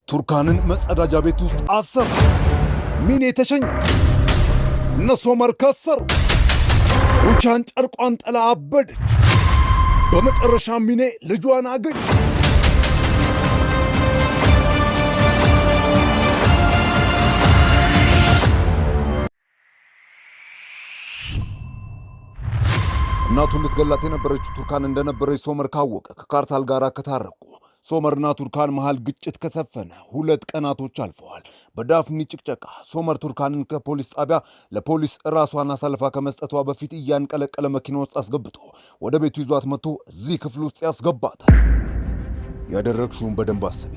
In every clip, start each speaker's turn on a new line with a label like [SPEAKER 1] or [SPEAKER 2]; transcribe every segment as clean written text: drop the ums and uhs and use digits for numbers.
[SPEAKER 1] ቱርካንን መጸዳጃ ቤት ውስጥ አሰሩ። ሚኔ ተሸኘ። እነ ሶመር ከሰሩ። ሩቻን ጨርቋን ጥላ አበደች። በመጨረሻ ሚኔ ልጇን አገኘ። እናቱን ልትገላት የነበረችው ቱርካን እንደነበረች ሶመር ካወቀ ከካርታል ጋር ከታረቁ ሶመርና ቱርካን መሃል ግጭት ከሰፈነ 2 ቀናቶች አልፈዋል። በዳፍኒ ጭቅጨቃ ሶመር ቱርካንን ከፖሊስ ጣቢያ ለፖሊስ ራሷን አሳልፋ ከመስጠቷ በፊት እያንቀለቀለ መኪና ውስጥ አስገብቶ ወደ ቤቱ ይዟት መጥቶ እዚህ ክፍል ውስጥ ያስገባታል። ያደረግሽውን በደንብ አስቢ።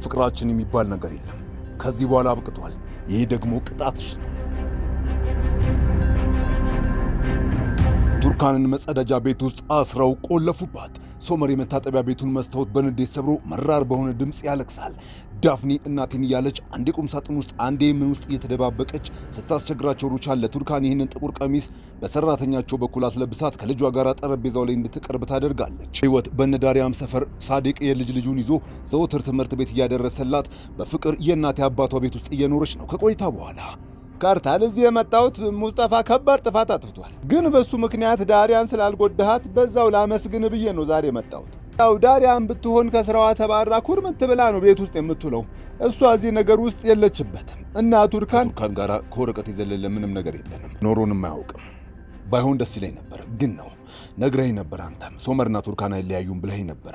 [SPEAKER 1] ፍቅራችን የሚባል ነገር የለም። ከዚህ በኋላ አብቅቷል። ይሄ ደግሞ ቅጣትሽ ነው። ቱርካንን መጸዳጃ ቤት ውስጥ አስረው ቆለፉባት። ሶመር የመታጠቢያ ቤቱን መስታወት በንዴት ሰብሮ መራር በሆነ ድምፅ ያለቅሳል። ዳፍኒ እናቴን እያለች አንዴ ቁም ሳጥን ውስጥ አንዴ ምን ውስጥ እየተደባበቀች ስታስቸግራቸው ሩቻን ለቱርካን ይህንን ጥቁር ቀሚስ በሰራተኛቸው በኩል አስለብሳት ከልጇ ጋር ጠረጴዛው ላይ እንድትቀርብ ታደርጋለች። ህይወት በነዳሪያም ሰፈር ሳዲቅ የልጅ ልጁን ይዞ ዘወትር ትምህርት ቤት እያደረሰላት በፍቅር የእናቴ አባቷ ቤት ውስጥ እየኖረች ነው። ከቆይታ በኋላ ካርታል እዚህ የመጣሁት ሙስጠፋ ከባድ ጥፋት አጥፍቷል፣ ግን በሱ ምክንያት ዳሪያን ስላልጎዳሃት በዛው ላመስግን ብዬ ነው ዛሬ የመጣሁት። ያው ዳሪያን ብትሆን ከስራዋ ተባራ ኩርምት ብላ ነው ቤት ውስጥ የምትውለው። እሷ እዚህ ነገር ውስጥ የለችበትም እና ቱርካን ጋር ከወረቀት የዘለለ ምንም ነገር የለንም፣ ኖሮንም አያውቅም። ባይሆን ደስ ይለኝ ነበር፣ ግን ነው ነግረኝ ነበር። አንተም ሶመርና ቱርካን አይለያዩም ብለኸኝ ነበረ።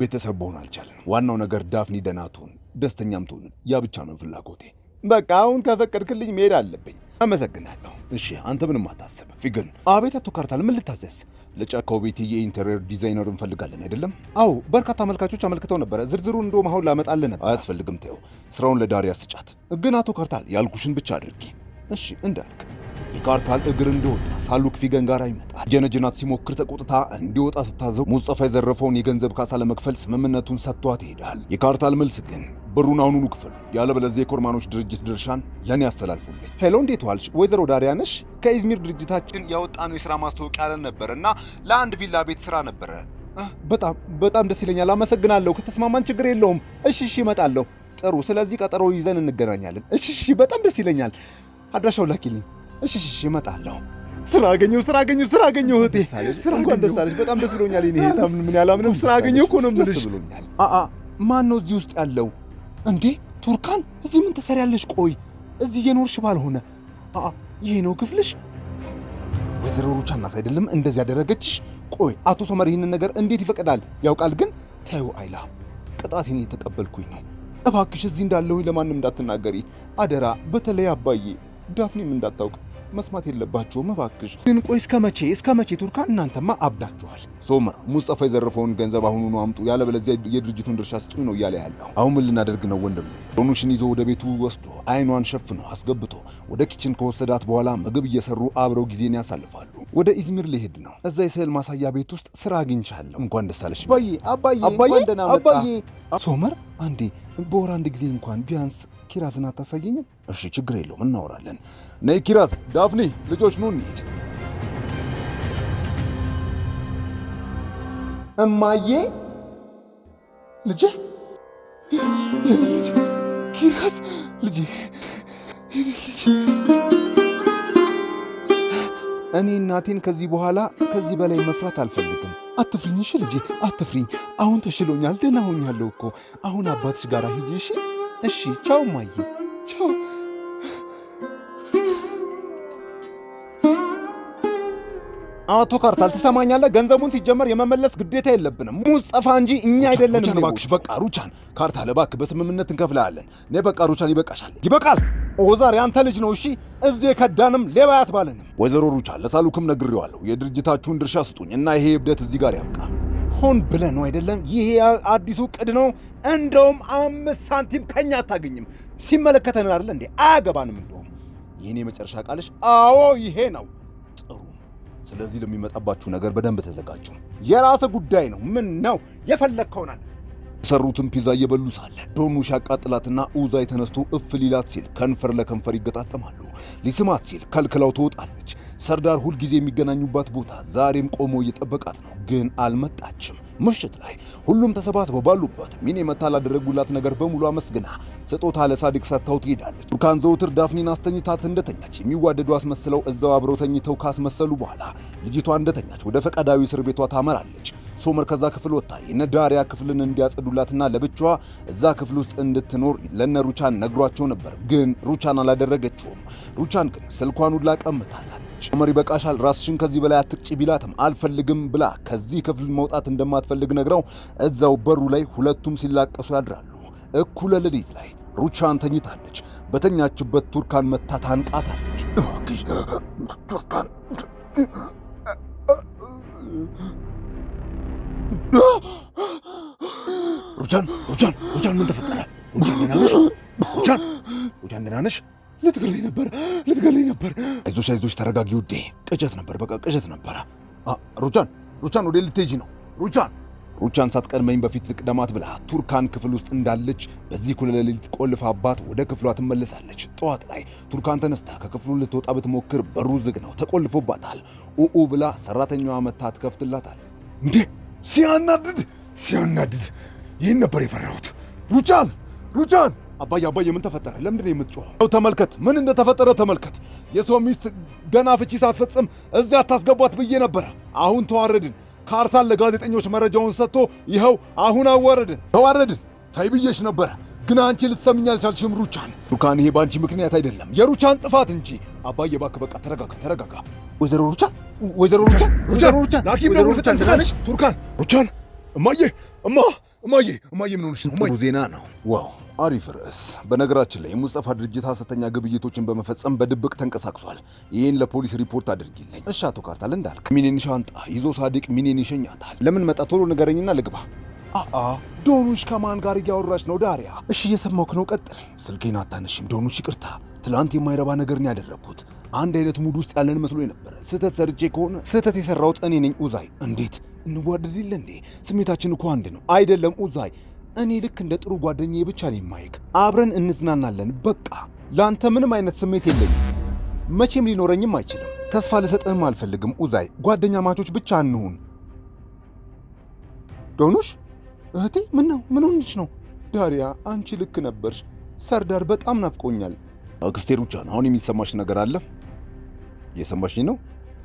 [SPEAKER 1] ቤተሰብ በሆን አልቻለን። ዋናው ነገር ዳፍኒ ደህና ትሁን፣ ደስተኛም ትሁን። ያ ብቻ ነው ፍላጎቴ። በቃ አሁን ከፈቀድክልኝ መሄድ አለብኝ። አመሰግናለሁ። እሺ አንተ ምንም አታስብ። ፊግን። አቤት አቶ ካርታል፣ ምን ልታዘዝ? ለጫካው ቤት የኢንተሪየር ዲዛይነር እንፈልጋለን አይደለም? አዎ፣ በርካታ አመልካቾች አመልክተው ነበረ። ዝርዝሩን እንደውም አሁን ላመጣልህ ነበር። አያስፈልግም፣ ተይው። ስራውን ለዳሪያ ስጫት። ግን አቶ ካርታል ያልኩሽን ብቻ አድርጊ። እሺ እንዳልክ። የካርታል እግር እንደወጣ ሳሉክ ፊገን ጋር ይመጣል። ጀነጅናት ሲሞክር ተቆጥታ እንዲወጣ ስታዘው ሙስጠፋ የዘረፈውን የገንዘብ ካሳ ለመክፈል ስምምነቱን ሰጥቷት ይሄዳል። የካርታል መልስ ግን ብሩን አሁኑኑ ክፈሉ፣ ያለበለዚያ የኮርማኖች ድርጅት ድርሻን ለኔ ያስተላልፉልኝ። ሄሎ፣ እንዴት ዋልሽ? ወይዘሮ ዳሪያ ነሽ? ከኢዝሚር ድርጅታችን ያወጣነው የሥራ ማስታወቂያ አለን ነበርና ለአንድ ቪላ ቤት ሥራ ነበረ። በጣም ደስ ይለኛል። አመሰግናለሁ። ከተስማማን ችግር የለውም። እሺ፣ እመጣለሁ። ጥሩ። ስለዚህ ቀጠሮ ይዘን እንገናኛለን። እሺ፣ በጣም ደስ ይለኛል። አድራሻው ላኪልኝ። እሺ፣ እመጣለሁ። ስራ አገኘሁ እህቴ። ስራ እንኳን ደስ አለሽ። በጣም ደስ ብሎኛል። እኔ ምን ያላምንም ስራ አገኘሁ እኮ ነው የምልሽ። ማን ነው እዚህ ውስጥ ያለው? እንዴ ቱርካን፣ እዚህ ምን ትሰሪያለሽ? ቆይ እዚህ እየኖርሽ ባልሆነ ይሄ ነው ክፍልሽ? ወይዘሮ ሩቻ ናት አይደለም እንደዚህ ያደረገችሽ? ቆይ አቶ ሶመር ይህንን ነገር እንዴት ይፈቅዳል? ያውቃል። ግን ተይው አይላ፣ ቅጣቴን እየተቀበልኩኝ ነው። እባክሽ እዚህ እንዳለሁኝ ለማንም እንዳትናገሪ አደራ። በተለይ አባዬ፣ ዳፍኒም እንዳታውቅ መስማት የለባቸውም እባክሽ። ግን ቆይ እስከ መቼ ቱርካን? እናንተማ አብዳችኋል። ሶመር ሙስጠፋ የዘረፈውን ገንዘብ አሁኑኑ አምጡ፣ ያለበለዚያ የድርጅቱን ድርሻ ስጡኝ ነው እያለ ያለው። አሁን ምን ልናደርግ ነው ወንድም? ዶኑሽን ይዞ ወደ ቤቱ ወስዶ አይኗን ሸፍኖ አስገብቶ ወደ ኪችን ከወሰዳት በኋላ ምግብ እየሰሩ አብረው ጊዜን ያሳልፋሉ። ወደ ኢዝሚር ሊሄድ ነው። እዛ የስዕል ማሳያ ቤት ውስጥ ስራ አግኝቻለሁ። እንኳን ደስ አለሽ አባዬ። ሶመር አንዴ በወር አንድ ጊዜ እንኳን ቢያንስ ኪራዝን አታሳየኝም? እሺ ችግር የለውም፣ እናወራለን። ነይ ኪራዝ፣ ዳፍኒ፣ ልጆች ኑ እንሂድ። እማዬ፣ ልጄ፣ ኪራዝ፣ ልጄ፣ እኔ እናቴን ከዚህ በኋላ ከዚህ በላይ መፍራት አልፈልግም። አትፍሪኝ፣ እሺ ልጄ፣ አትፍሪኝ። አሁን ተሽሎኛል፣ ደህና ሆኛለሁ እኮ። አሁን አባትሽ ጋር ሂጂ፣ እሺ? እሺ፣ ቻው እማዬ፣ ቻው። አቶ ካርታል ትሰማኛለህ? ገንዘቡን ሲጀመር የመመለስ ግዴታ የለብንም፣ ሙስጠፋ እንጂ እኛ አይደለንም። ሩቻን እባክሽ፣ በቃ ሩቻን። ካርታል እባክህ፣ በስምምነት እንከፍልሃለን። እኔ በቃ ሩቻን፣ ይበቃሻል፣ ይበቃል። ኦዛር ያንተ ልጅ ነው፣ እሺ? እዚህ የከዳንም ሌባ ያስባለንም። ወይዘሮ ሩቻን፣ ለሳሉክም ነግሬዋለሁ፣ የድርጅታችሁን ድርሻ ስጡኝ እና ይሄ እብደት እዚህ ጋር ያብቃ። ሆን ብለህ ነው አይደለም? ይሄ አዲሱ ቅድ ነው። እንደውም 5 ሳንቲም ከኛ አታገኝም። ሲመለከተን አይደል እንዴ? አያገባንም። እንደውም ይሄኔ የመጨረሻ ቃልሽ? አዎ ይሄ ነው። ጥሩ። ስለዚህ ለሚመጣባችሁ ነገር በደንብ ተዘጋጁ። የራስ ጉዳይ ነው። ምን ነው የፈለግከውናል? የሰሩትን ፒዛ እየበሉ ሳለ ዶኑሽ ያቃጥላትና ኡዛይ ተነስቶ እፍ ሊላት ሲል ከንፈር ለከንፈር ይገጣጠማሉ። ሊስማት ሲል ከልክላው ትወጣለች። ሰርዳር ሁልጊዜ የሚገናኙባት ቦታ ዛሬም ቆሞ እየጠበቃት ነው፣ ግን አልመጣችም። ምሽት ላይ ሁሉም ተሰባስበው ባሉበት ሚኔ መታ ላደረጉላት ነገር በሙሉ አመስግና ስጦታ ለሳዲቅ ሰጥታው ትሄዳለች። ቱርካን ዘውትር ዳፍኒን አስተኝታት እንደተኛች የሚዋደዱ አስመስለው እዛው አብረው ተኝተው ካስመሰሉ በኋላ ልጅቷ እንደተኛች ወደ ፈቃዳዊ እስር ቤቷ ታመራለች። ሶመር ከዛ ክፍል ወጣ የነ ዳሪያ ክፍልን እንዲያጸዱላትና ለብቻዋ እዛ ክፍል ውስጥ እንድትኖር ለነ ሩቻን ነግሯቸው ነበር። ግን ሩቻን አላደረገችውም። ሩቻን ግን ስልኳን ሁላ ቀምታታለች። ሶመር ይበቃሻል፣ ራስሽን ከዚህ በላይ አትቅጪ ቢላትም አልፈልግም ብላ ከዚህ ክፍል መውጣት እንደማትፈልግ ነግረው እዛው በሩ ላይ ሁለቱም ሲላቀሱ ያድራሉ። እኩለ ሌሊት ላይ ሩቻን ተኝታለች። በተኛችበት ቱርካን መታ ታንቃታለች። ቱርካን ሩቻን ምን ተፈጠረ? ሩቻን ደህና ነሽ? ሩቻን ደህና ነሽ? ልትገለኝ ነበር። አይዞሽ ተረጋጊ ውዴ። ቅዠት ነበር፣ በቃ ቅዠት ነበረ። ሩቻን ወደ ልትሄጂ ነው? ሩቻን ሳትቀድመኝ በፊት ልቅደማት ብላ ቱርካን ክፍል ውስጥ እንዳለች በዚህ እኩለ ሌሊት ቆልፋባት ወደ ክፍሏ ትመለሳለች። ጠዋት ላይ ቱርካን ተነስታ ከክፍሉ ልትወጣ ብትሞክር በሩ ዝግ ነው፣ ተቆልፎባታል። ኡኡ ብላ ሰራተኛዋ መታ ትከፍትላታለች። እንዴ ሲያናድድ! ይህን ነበር የፈራሁት። ሩቻን! አባዬ ምን ተፈጠረ? ለምንድን ነው የምትጮኸው? ተመልከት፣ ምን እንደተፈጠረ ተመልከት። የሰው ሚስት ገና ፍቺ ሳትፈጽም እዚያ አታስገቧት ብዬ ነበረ። አሁን ተዋረድን። ካርታን ለጋዜጠኞች መረጃውን ሰጥቶ ይኸው አሁን ተዋረድን። ታይ ብዬሽ ነበረ፣ ግን አንቺ ልትሰምኝ አልቻልሽም። ቱርካን፣ ይሄ በአንቺ ምክንያት አይደለም፣ የሩቻን ጥፋት እንጂ። አባዬ እባክህ በቃ ተረጋጋ። ወይዘሮ ሩቻን ሐኪም ደውል ፍጠን። ሩቻን! እማዬ ምን ሆነሽ ነው? ጥሩ ዜና ነው። ዋው አሪፍ ርዕስ። በነገራችን ላይ የሙስጠፋ ድርጅት ሐሰተኛ ግብይቶችን በመፈጸም በድብቅ ተንቀሳቅሷል። ይህን ለፖሊስ ሪፖርት አድርጊልኝ። እሺ አቶ ካርታል እንዳልክ። ሚኔን ሻንጣ ይዞ ሳዲቅ ሚኔን ይሸኛታል። ለምን መጣ? ቶሎ ንገረኝና ልግባ። ዶኑሽ ከማን ጋር እያወራች ነው? ዳሪያ። እሺ እየሰማሁህ ነው፣ ቀጥል። ስልኬን አታነሽም ዶኑሽ። ይቅርታ፣ ትላንት የማይረባ ነገር ነው ያደረግኩት። አንድ አይነት ሙድ ውስጥ ያለን መስሎኝ ነበር። ስህተት ሰርቼ ከሆነ ስህተት የሰራሁት እኔ ነኝ። ኡዛይ፣ እንዴት እንዋደድ የለ እንዴ? ስሜታችን እኮ አንድ ነው። አይደለም ኡዛይ፣ እኔ ልክ እንደ ጥሩ ጓደኛዬ ብቻ ነኝ ማይክ። አብረን እንዝናናለን። በቃ ለአንተ ምንም አይነት ስሜት የለኝም፣ መቼም ሊኖረኝም አይችልም። ተስፋ ልሰጥህም አልፈልግም ኡዛይ። ጓደኛ ማቾች ብቻ እንሁን። ዶኑሽ እህቴ፣ ምን ሆንሽ ነው? ዳሪያ፣ አንቺ ልክ ነበርሽ። ሰርዳር በጣም ናፍቆኛል። አክስቴ ሩቻን፣ አሁን የሚሰማሽ ነገር አለ? እየሰማሽኝ ነው?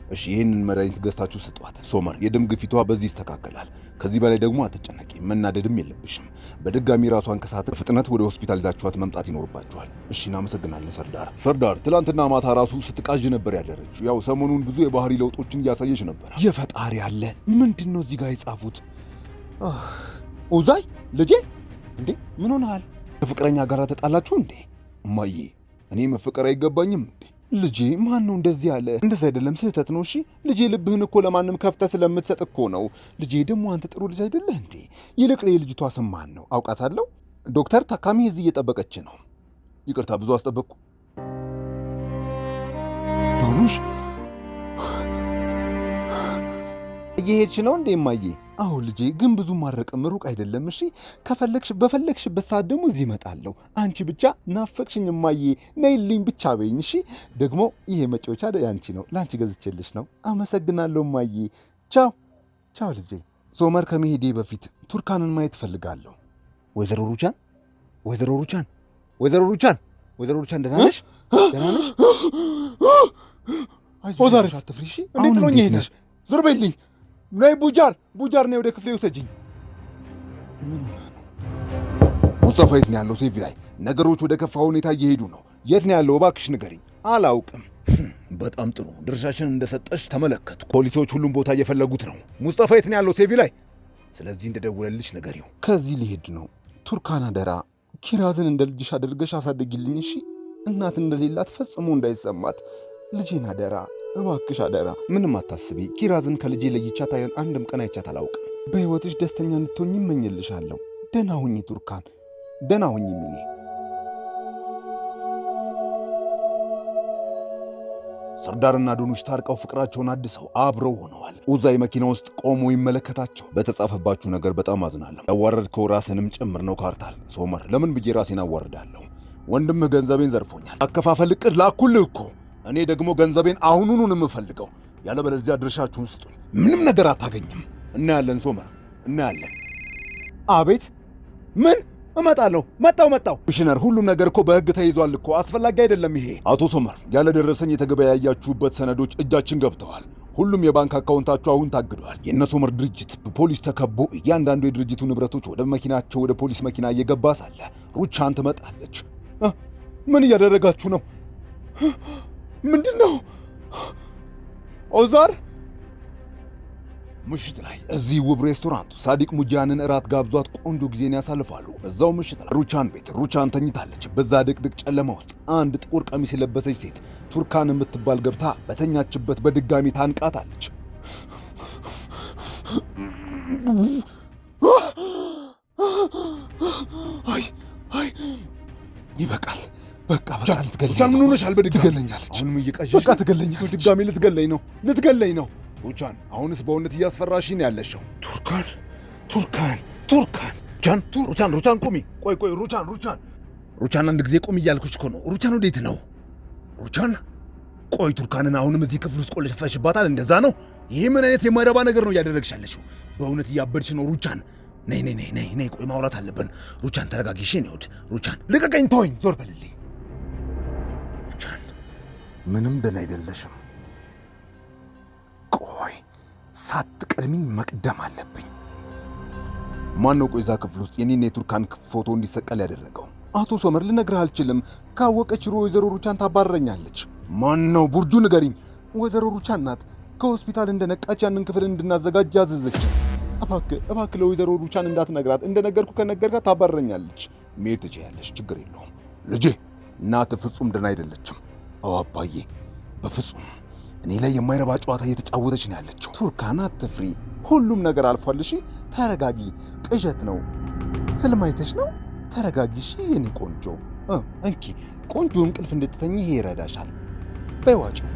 [SPEAKER 1] እሺ፣ ይህንን መድኃኒት ገዝታችሁ ስጧት። ሶመር፣ የደም ግፊቷ በዚህ ይስተካከላል። ከዚህ በላይ ደግሞ አትጨነቂ፣ መናደድም የለብሽም። በድጋሚ ራሷን ከሳተ ፍጥነት ወደ ሆስፒታል ይዛችኋት መምጣት ይኖርባችኋል። እሺ፣ እናመሰግናለን ሰርዳር። ትላንትና ማታ ራሱ ስትቃዥ ነበር ያደረችው። ያው ሰሞኑን ብዙ የባህሪ ለውጦችን እያሳየች ነበር። የፈጣሪ አለ። ምንድን ነው እዚህ ጋር የጻፉት? ኡዛይ ልጄ፣ እንዴ ምን ሆነሃል? ከፍቅረኛ ጋር ተጣላችሁ እንዴ? እማዬ፣ እኔ መፈቀር አይገባኝም እንዴ? ልጄ፣ ማን ነው እንደዚህ ያለ? እንደዚህ አይደለም፣ ስህተት ነው። እሺ ልጄ፣ ልብህን እኮ ለማንም ከፍተህ ስለምትሰጥ እኮ ነው። ልጄ፣ ደግሞ አንተ ጥሩ ልጅ አይደለህ እንዴ? ይልቅ የልጅቷ ስም ማን ነው? አውቃታለሁ። ዶክተር ታካሚ እዚህ እየጠበቀች ነው። ይቅርታ፣ ብዙ አስጠበቅኩ። ዶኑሽ፣ እየሄድሽ ነው እንዴ እማዬ? አዎ ልጄ፣ ግን ብዙ ማረቅም ሩቅ አይደለም። እሺ በፈለግሽበት ሰዓት ደግሞ እዚህ እመጣለሁ። አንቺ ብቻ ናፈቅሽኝ እማዬ፣ ነይልኝ ብቻ በይኝ። እሺ ደግሞ ይሄ መጫወቻ ያንቺ ነው፣ ለአንቺ ገዝቼልሽ ነው። አመሰግናለሁ እማዬ። ቻው ልጄ። ሶመር፣ ከመሄዴ በፊት ቱርካንን ማየት እፈልጋለሁ። ወይዘሮ ሩቻን ደህና ነሽ? ዛሬ አትፍሪ። እሺ እንዴት ጥሎኝ ሄደሽ? ዞር በይልኝ። ነይ ቡጃር ነይ፣ ወደ ክፍሌ ውሰጂኝ። ሙስጠፋ የት ነው ያለው? ሴቪ ላይ ነገሮች ወደ ከፋ ሁኔታ እየሄዱ ነው። የት ነው ያለው? እባክሽ ንገሪኝ። አላውቅም። በጣም ጥሩ፣ ድርሻሽን እንደሰጠሽ ተመለከቱ። ፖሊሶች ሁሉም ቦታ እየፈለጉት ነው። ሙስጠፋ የት ነው ያለው? ሴቪ ላይ። ስለዚህ እንደደወለልሽ ንገሪው። ከዚህ ሊሄድ ነው። ቱርካን አደራ፣ ኪራዝን እንደ ልጅሽ አድርገሽ አሳደጊልኝ። እሺ እናት እንደሌላት ፈጽሞ እንዳይሰማት። ልጄን አደራ እባክሽ አደራ። ምንም አታስቢ። ኪራዝን ከልጄ ለይቻት አንድም ቀን አይቻት አላውቅም። በሕይወትሽ ደስተኛ እንድትሆኝ እመኝልሻለሁ። ደህና ሁኚ ቱርካን፣ ደህና ሁኚ ሚኔ። ሰርዳርና ዶኑሽ ታርቀው ፍቅራቸውን አድሰው አብረው ሆነዋል። ኡዛይ መኪና ውስጥ ቆሞ ይመለከታቸው። በተጻፈባችሁ ነገር በጣም አዝናለሁ። ያዋረድከው ራስንም ጭምር ነው ካርታል። ሶመር፣ ለምን ብዬ ራሴን አዋርዳለሁ? ወንድምህ ገንዘቤን ዘርፎኛል። አከፋፈል ዕቅድ ላኩልህ እኮ። እኔ ደግሞ ገንዘቤን አሁኑኑ የምፈልገው፣ ያለበለዚያ ድርሻችሁን ስጡኝ። ምንም ነገር አታገኝም። እናያለን ሶመር፣ እናያለን። አቤት ምን? እመጣለሁ። መጣው። ኮሚሽነር፣ ሁሉም ነገር እኮ በህግ ተይዟል እኮ። አስፈላጊ አይደለም ይሄ። አቶ ሶመር፣ ያለ ደረሰኝ የተገበያያችሁበት ሰነዶች እጃችን ገብተዋል። ሁሉም የባንክ አካውንታችሁ አሁን ታግዷል። የእነ ሶመር ድርጅት በፖሊስ ተከቦ እያንዳንዱ የድርጅቱ ንብረቶች ወደ መኪናቸው ወደ ፖሊስ መኪና እየገባ ሳለ ሩቻን ትመጣለች። ምን እያደረጋችሁ ነው? ምንድን ነው? ኦዛር ምሽት ላይ እዚህ ውብ ሬስቶራንት ሳዲቅ ሙጂያንን እራት ጋብዟት ቆንጆ ጊዜን ያሳልፋሉ። በዛው ምሽት ላይ ሩቻን ቤት ሩቻን ተኝታለች። በዛ ድቅድቅ ጨለማ ውስጥ አንድ ጥቁር ቀሚስ የለበሰች ሴት ቱርካን የምትባል ገብታ በተኛችበት በድጋሚ ታንቃታለች። አይ ይበቃል። በቃ ሩቻን ምን ሆነሻል? ትገለኛለች። አሁንም እየቀዠሽ በቃ ትገለኛለች። በድጋሚ ልትገለኝ ነው። ሩቻን አሁንስ በእውነት እያስፈራሽኝ ያለሽው። ሩቻን ቁሚ። ቆይ ሩቻን አንድ ጊዜ ቁሚ እያልኩሽ እኮ ነው። ሩቻን ወዴት ነው? ሩቻን ቆይ፣ ቱርካንን አሁንም እዚህ ክፍል ውስጥ ቆልፈሽባታል? እንደዛ ነው? ይህ ምን አይነት የማይረባ ነገር ነው እያደረግሽ ያለሽው? በእውነት እያበድሽ ነው ሩቻን። ነይ፣ ቆይ ማውራት አለብን። ሩቻን ተረጋጊ። እሺ ነው ሩቻን፣ ልቀቀኝ፣ ተወኝ፣ ዞር በልልኝ። ሩቻን ምንም ደህና አይደለሽም። ቆይ ሳትቀድሚኝ መቅደም አለብኝ። ማን ነው ቆይ እዛ ክፍል ውስጥ የኔና የቱርካን ፎቶ እንዲሰቀል ያደረገው? አቶ ሶመር፣ ልነግርህ አልችልም። ካወቀች ወይዘሮ ሩቻን ታባረረኛለች። ማን ነው? ቡርጁ ንገሪኝ። ወይዘሮ ሩቻን ናት። ከሆስፒታል እንደነቃች ያንን ክፍል እንድናዘጋጅ ያዘዘች። እባክህ ለወይዘሮ ሩቻን እንዳትነግራት። እንደነገርኩ ከነገርካት ታባረረኛለች። መሄድ ትችያለሽ፣ ችግር የለውም። ልጄ እናትህ ፍጹም ደህና አይደለችም። አዎ አባዬ፣ በፍጹም እኔ ላይ የማይረባ ጨዋታ እየተጫወተች ነው ያለችው። ቱርካን አትፍሪ፣ ሁሉም ነገር አልፏል። እሺ ተረጋጊ። ቅዠት ነው፣ ህልም አይተሽ ነው። ተረጋጊ እሺ የኔ ቆንጆ። እንኪ ቆንጆ እንቅልፍ እንድትተኝ ይሄ ይረዳሻል። በይ ዋጪው።